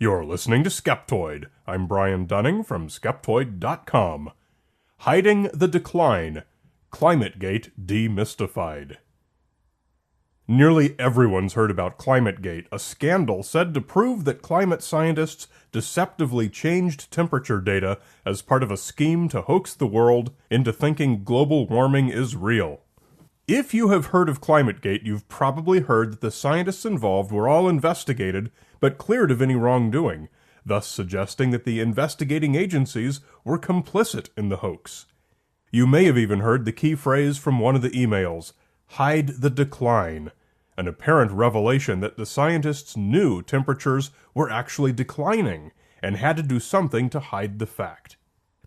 You're listening to Skeptoid. I'm Brian Dunning from Skeptoid.com. Hiding the Decline. Climategate Demystified. Nearly everyone's heard about Climategate, a scandal said to prove that climate scientists deceptively changed temperature data as part of a scheme to hoax the world into thinking global warming is real. If you have heard of Climategate, you've probably heard that the scientists involved were all investigated but cleared of any wrongdoing, thus suggesting that the investigating agencies were complicit in the hoax. You may have even heard the key phrase from one of the emails, "hide the decline," an apparent revelation that the scientists knew temperatures were actually declining and had to do something to hide the fact.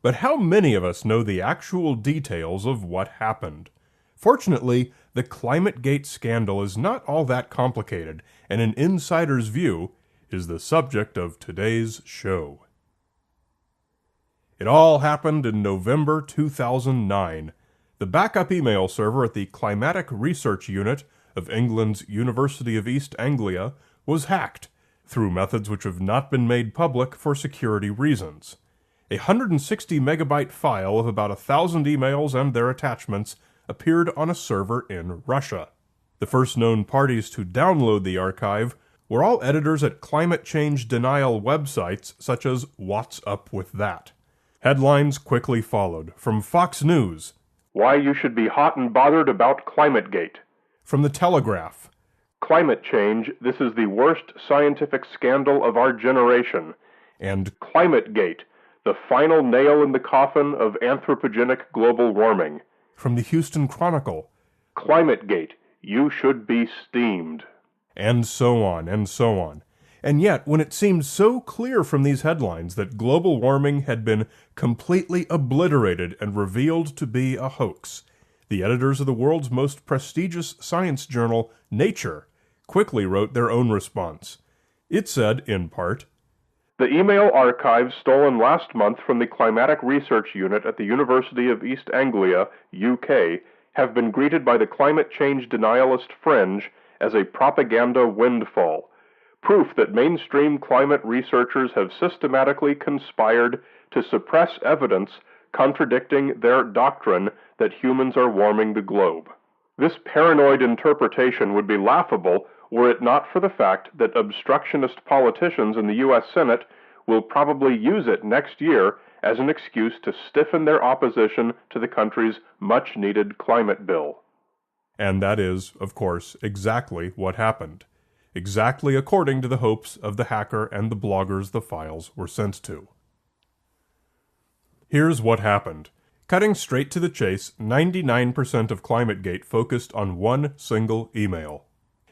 But how many of us know the actual details of what happened? Fortunately, the Climategate scandal is not all that complicated, and an insider's view is the subject of today's show. It all happened in November 2009. The backup email server at the Climatic Research Unit of England's University of East Anglia was hacked through methods which have not been made public for security reasons. A 160 megabyte file of about 1,000 emails and their attachments appeared on a server in Russia. The first known parties to download the archive were all editors at climate change denial websites such as What's Up With That. Headlines quickly followed. From Fox News, "Why You Should Be Hot and Bothered About Climategate." From The Telegraph, "Climate Change, This is the Worst Scientific Scandal of Our Generation." And "Climategate, The Final Nail in the Coffin of Anthropogenic Global Warming." From the Houston Chronicle, "Climategate, You Should Be Steamed." And so on, and so on. And yet, when it seemed so clear from these headlines that global warming had been completely obliterated and revealed to be a hoax, the editors of the world's most prestigious science journal, Nature, quickly wrote their own response. It said, in part, "The email archives stolen last month from the Climatic Research Unit at the University of East Anglia, UK, have been greeted by the climate change denialist fringe as a propaganda windfall, proof that mainstream climate researchers have systematically conspired to suppress evidence contradicting their doctrine that humans are warming the globe. This paranoid interpretation would be laughable were it not for the fact that obstructionist politicians in the U.S. Senate will probably use it next year as an excuse to stiffen their opposition to the country's much-needed climate bill." And that is, of course, exactly what happened. Exactly according to the hopes of the hacker and the bloggers the files were sent to. Here's what happened. Cutting straight to the chase, 99% of Climategate focused on one single email.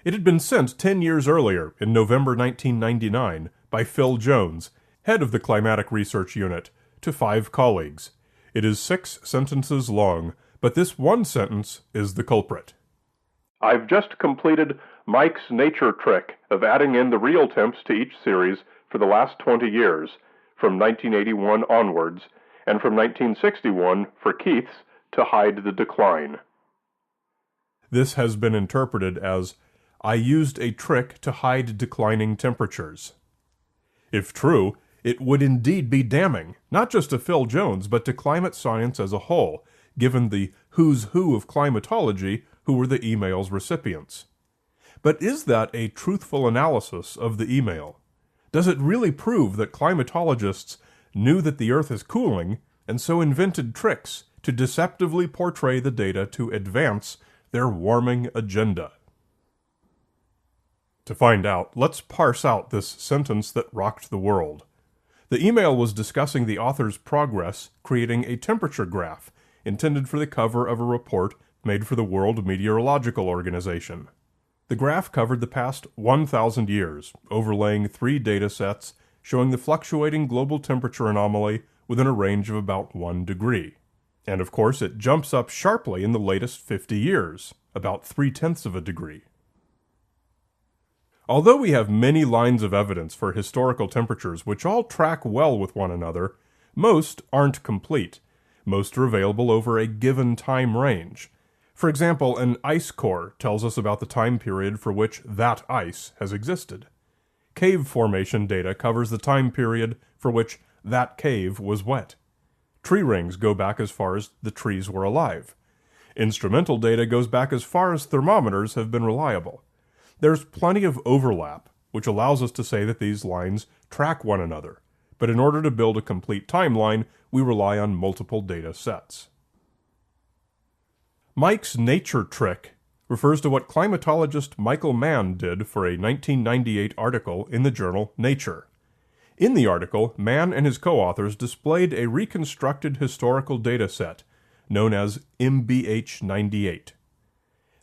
It had been sent 10 years earlier, in November 1999, by Phil Jones, head of the Climatic Research Unit, to 5 colleagues. It is 6 sentences long, but this one sentence is the culprit. "I've just completed Mike's nature trick of adding in the real temps to each series for the last 20 years, from 1981 onwards, and from 1961 for Keith's to hide the decline." This has been interpreted as, "I used a trick to hide declining temperatures." If true, it would indeed be damning, not just to Phil Jones, but to climate science as a whole, given the who's who of climatology who were the email's recipients. But is that a truthful analysis of the email? Does it really prove that climatologists knew that the Earth is cooling, and so invented tricks to deceptively portray the data to advance their warming agenda? To find out, let's parse out this sentence that rocked the world. The email was discussing the author's progress creating a temperature graph intended for the cover of a report made for the World Meteorological Organization. The graph covered the past 1,000 years, overlaying 3 data sets showing the fluctuating global temperature anomaly within a range of about 1 degree. And of course, it jumps up sharply in the latest 50 years, about 0.3 of a degree. Although we have many lines of evidence for historical temperatures which all track well with one another, most aren't complete. Most are available over a given time range. For example, an ice core tells us about the time period for which that ice has existed. Cave formation data covers the time period for which that cave was wet. Tree rings go back as far as the trees were alive. Instrumental data goes back as far as thermometers have been reliable. There's plenty of overlap, which allows us to say that these lines track one another, but in order to build a complete timeline, we rely on multiple data sets. Mike's nature trick refers to what climatologist Michael Mann did for a 1998 article in the journal Nature. In the article, Mann and his co-authors displayed a reconstructed historical data set known as MBH98.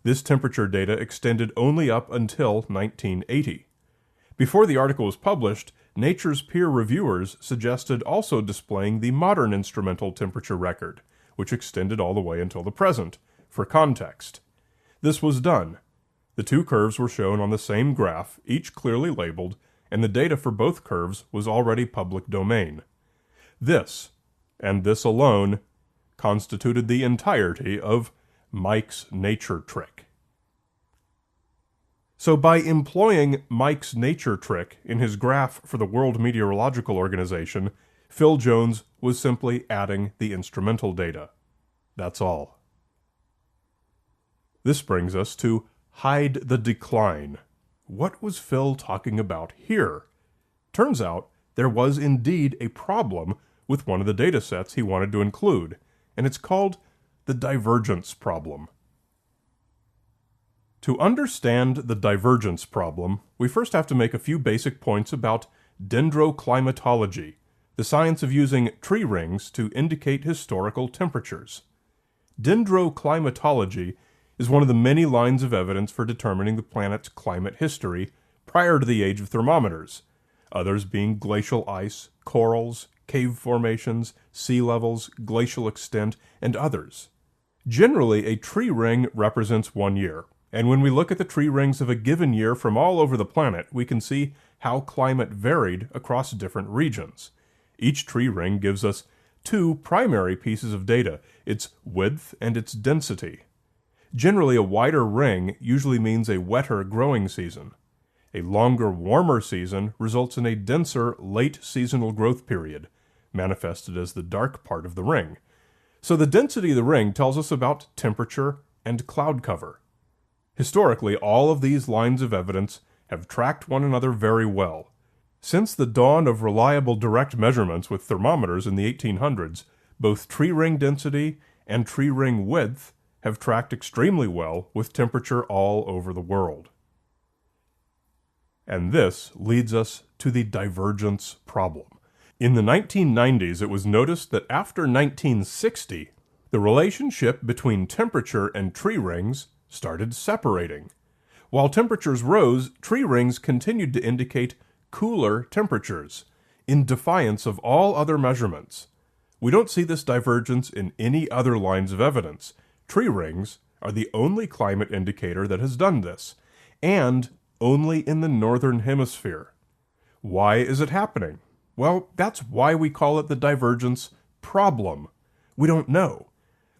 This temperature data extended only up until 1980. Before the article was published, Nature's peer reviewers suggested also displaying the modern instrumental temperature record, which extended all the way until the present, for context. This was done. The two curves were shown on the same graph, each clearly labeled, and the data for both curves was already public domain. This, and this alone, constituted the entirety of Mike's nature trick. So by employing Mike's nature trick in his graph for the World Meteorological Organization, Phil Jones was simply adding the instrumental data. That's all. This brings us to hide the decline. What was Phil talking about here? Turns out there was indeed a problem with one of the data sets he wanted to include, and it's called the Divergence Problem. To understand the Divergence Problem, we first have to make a few basic points about Dendro Climatology, the science of using tree rings to indicate historical temperatures. Dendro Climatology is one of the many lines of evidence for determining the planet's climate history prior to the age of thermometers, others being glacial ice, corals, cave formations, sea levels, glacial extent, and others. Generally, a tree ring represents 1 year, and when we look at the tree rings of a given year from all over the planet, we can see how climate varied across different regions. Each tree ring gives us two primary pieces of data, its width and its density. Generally, a wider ring usually means a wetter growing season. A longer, warmer season results in a denser, late seasonal growth period, manifested as the dark part of the ring. So the density of the ring tells us about temperature and cloud cover. Historically, all of these lines of evidence have tracked one another very well. Since the dawn of reliable direct measurements with thermometers in the 1800s, both tree ring density and tree ring width have tracked extremely well with temperature all over the world. And this leads us to the divergence problem. In the 1990s, it was noticed that after 1960, the relationship between temperature and tree rings started separating. While temperatures rose, tree rings continued to indicate cooler temperatures, in defiance of all other measurements. We don't see this divergence in any other lines of evidence. Tree rings are the only climate indicator that has done this, and only in the northern hemisphere. Why is it happening? Well, that's why we call it the divergence problem. We don't know.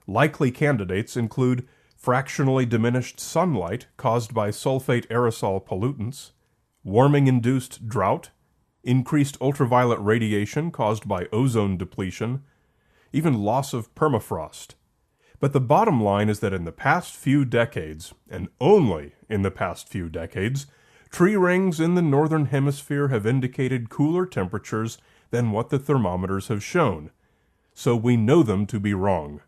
Likely candidates include fractionally diminished sunlight caused by sulfate aerosol pollutants, warming-induced drought, increased ultraviolet radiation caused by ozone depletion, even loss of permafrost. But the bottom line is that in the past few decades, and only in the past few decades, tree rings in the northern hemisphere have indicated cooler temperatures than what the thermometers have shown. So we know them to be wrong.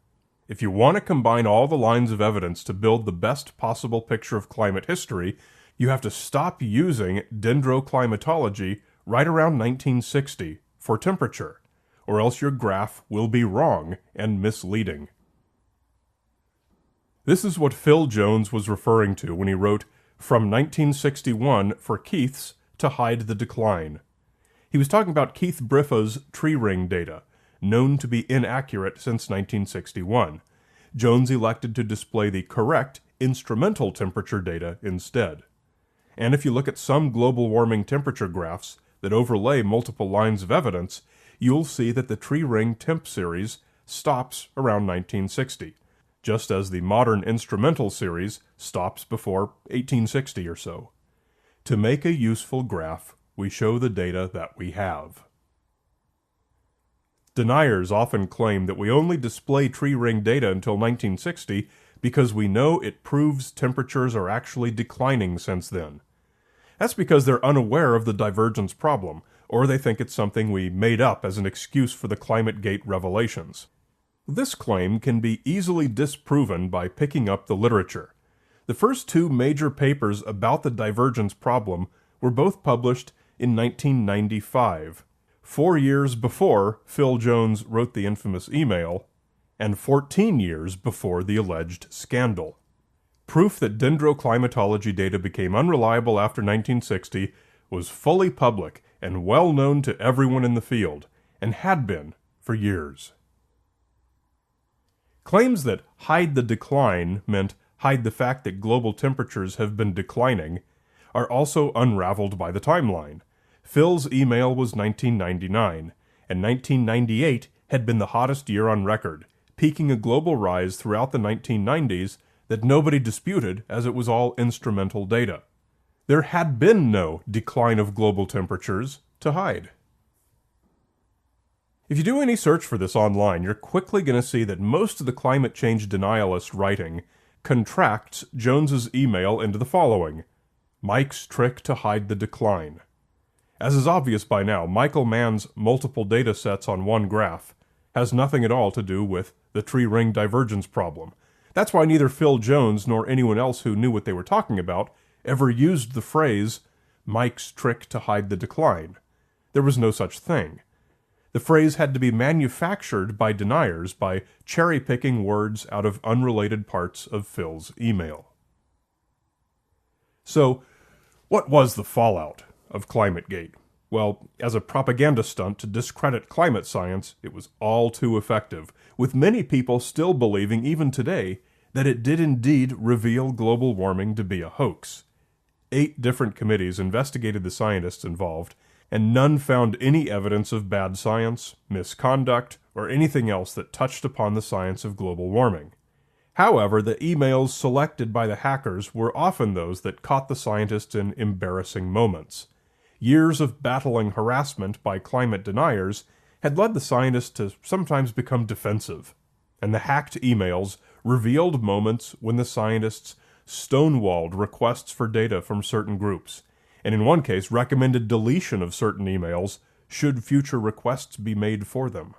If you want to combine all the lines of evidence to build the best possible picture of climate history, you have to stop using Dendro Climatology right around 1960 for temperature, or else your graph will be wrong and misleading. This is what Phil Jones was referring to when he wrote, "From 1961 for Keith's to hide the decline." He was talking about Keith Briffa's tree ring data, known to be inaccurate since 1961. Jones elected to display the correct instrumental temperature data instead. And if you look at some global warming temperature graphs that overlay multiple lines of evidence, you'll see that the tree ring temp series stops around 1960. Just as the modern instrumental series stops before 1860 or so. To make a useful graph, we show the data that we have. Deniers often claim that we only display tree ring data until 1960 because we know it proves temperatures are actually declining since then. That's because they're unaware of the divergence problem, or they think it's something we made up as an excuse for the Climategate revelations. This claim can be easily disproven by picking up the literature. The first two major papers about the divergence problem were both published in 1995, 4 years before Phil Jones wrote the infamous email, and 14 years before the alleged scandal. Proof that Dendro Climatology data became unreliable after 1960 was fully public and well known to everyone in the field, and had been for years. Claims that hide the decline meant hide the fact that global temperatures have been declining are also unraveled by the timeline. Phil's email was 1999, and 1998 had been the hottest year on record, peaking a global rise throughout the 1990s that nobody disputed as it was all instrumental data. There had been no decline of global temperatures to hide. If you do any search for this online, you're quickly going to see that most of the climate change denialist writing contracts Jones's email into the following: Mike's trick to hide the decline. As is obvious by now, Michael Mann's multiple data sets on one graph has nothing at all to do with the tree ring divergence problem. That's why neither Phil Jones nor anyone else who knew what they were talking about ever used the phrase, Mike's trick to hide the decline. There was no such thing. The phrase had to be manufactured by deniers by cherry-picking words out of unrelated parts of Phil's email. So, what was the fallout of Climategate? Well, as a propaganda stunt to discredit climate science, it was all too effective, with many people still believing even today that it did indeed reveal global warming to be a hoax. 8 different committees investigated the scientists involved, and none found any evidence of bad science, misconduct, or anything else that touched upon the science of global warming. However, the emails selected by the hackers were often those that caught the scientists in embarrassing moments. Years of battling harassment by climate deniers had led the scientists to sometimes become defensive, and the hacked emails revealed moments when the scientists stonewalled requests for data from certain groups, and in one case recommended deletion of certain emails should future requests be made for them.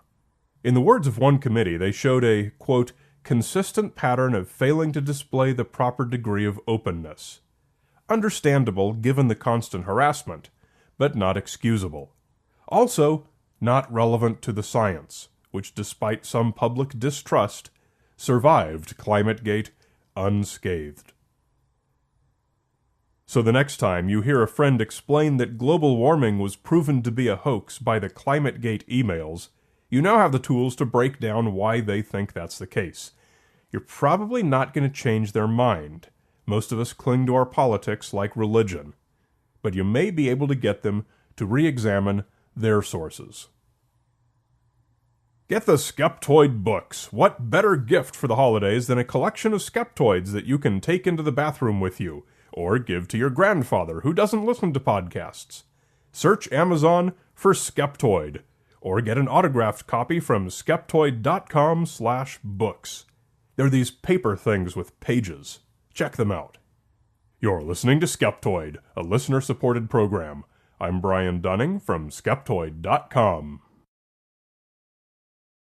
In the words of one committee, they showed a, quote, consistent pattern of failing to display the proper degree of openness. Understandable given the constant harassment, but not excusable. Also, not relevant to the science, which despite some public distrust, survived Climategate unscathed. So the next time you hear a friend explain that global warming was proven to be a hoax by the Climategate emails, you now have the tools to break down why they think that's the case. You're probably not going to change their mind. Most of us cling to our politics like religion. But you may be able to get them to re-examine their sources. Get the Skeptoid books. What better gift for the holidays than a collection of Skeptoids that you can take into the bathroom with you, or give to your grandfather who doesn't listen to podcasts. Search Amazon for Skeptoid, or get an autographed copy from Skeptoid.com/books. They're these paper things with pages. Check them out. You're listening to Skeptoid, a listener-supported program. I'm Brian Dunning from Skeptoid.com.